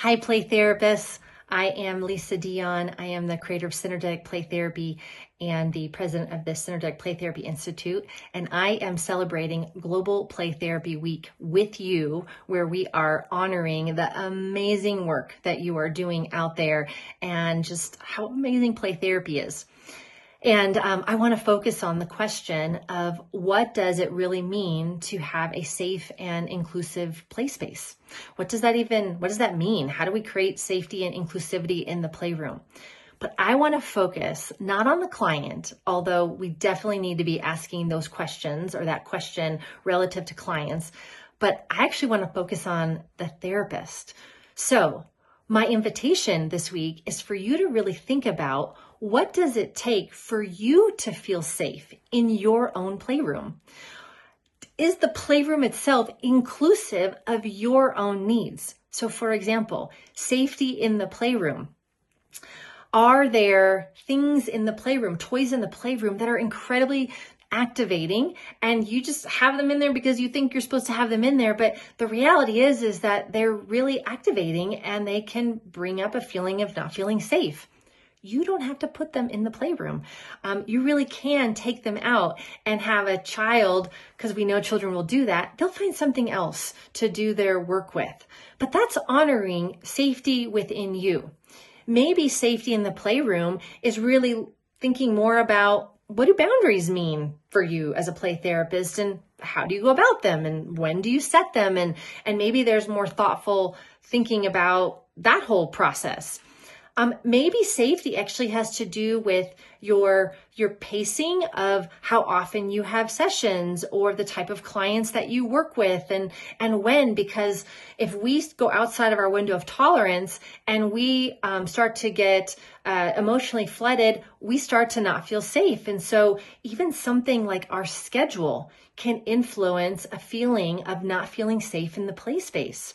Hi, play therapists. I am Lisa Dion. I am the creator of Synergetic Play Therapy and the president of the Synergetic Play Therapy Institute. And I am celebrating Global Play Therapy Week with you, where we are honoring the amazing work that you are doing out there and just how amazing play therapy is. And I want to focus on the question of what does it really mean to have a safe and inclusive play space? What does that mean? How do we create safety and inclusivity in the playroom? But I want to focus not on the client, although we definitely need to be asking those questions or that question relative to clients, but I actually want to focus on the therapist. So my invitation this week is for you to really think about, what does it take for you to feel safe in your own playroom? Is the playroom itself inclusive of your own needs? So for example, safety in the playroom. Are there things in the playroom, toys in the playroom that are incredibly activating and you just have them in there because you think you're supposed to have them in there, but the reality is that they're really activating and they can bring up a feeling of not feeling safe? You don't have to put them in the playroom. You really can take them out and have a child, because we know children will do that, they'll find something else to do their work with. But that's honoring safety within you. Maybe safety in the playroom is really thinking more about, what do boundaries mean for you as a play therapist, and how do you go about them, and when do you set them? And maybe there's more thoughtful thinking about that whole process. Maybe safety actually has to do with your pacing of how often you have sessions or the type of clients that you work with and when, because if we go outside of our window of tolerance and we start to get emotionally flooded, we start to not feel safe. And so even something like our schedule can influence a feeling of not feeling safe in the play space.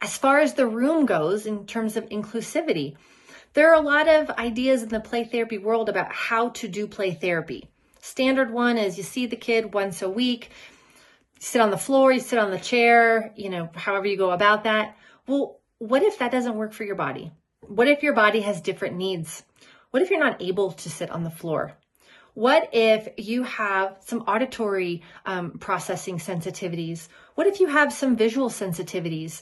As far as the room goes, in terms of inclusivity, there are a lot of ideas in the play therapy world about how to do play therapy. Standard one is you see the kid once a week, you sit on the floor, you sit on the chair, however you go about that. Well, what if that doesn't work for your body? What if your body has different needs? What if you're not able to sit on the floor? What if you have some auditory processing sensitivities? What if you have some visual sensitivities?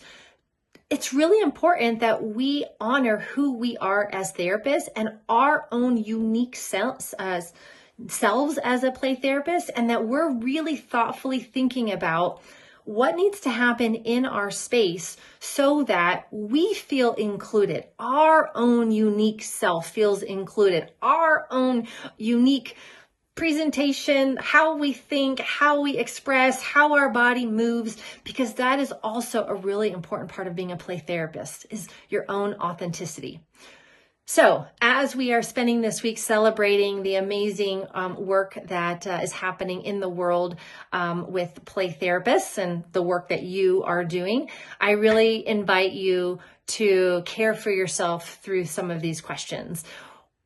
It's really important that we honor who we are as therapists and our own unique selves as a play therapist, and that we're really thoughtfully thinking about what needs to happen in our space so that we feel included. Our own unique self feels included. Our own unique presentation, how we think, how we express, how our body moves, because that is also a really important part of being a play therapist, is your own authenticity. So as we are spending this week celebrating the amazing work that is happening in the world with play therapists and the work that you are doing, I really invite you to care for yourself through some of these questions.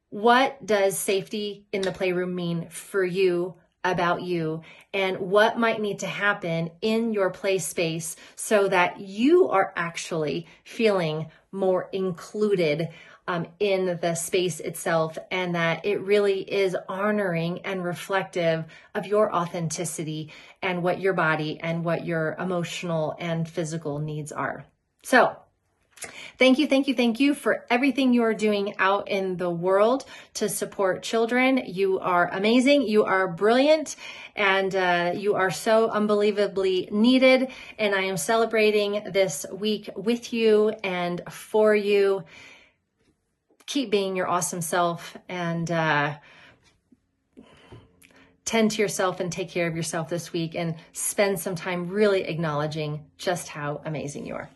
What does safety in the playroom mean for you, about you, and what might need to happen in your play space so that you are actually feeling more included in the space itself, and that it really is honoring and reflective of your authenticity and what your body and what your emotional and physical needs are. So thank you for everything you are doing out in the world to support children. You are amazing. You are brilliant, and you are so unbelievably needed. And I am celebrating this week with you and for you. Keep being your awesome self, and tend to yourself and take care of yourself this week, and spend some time really acknowledging just how amazing you are.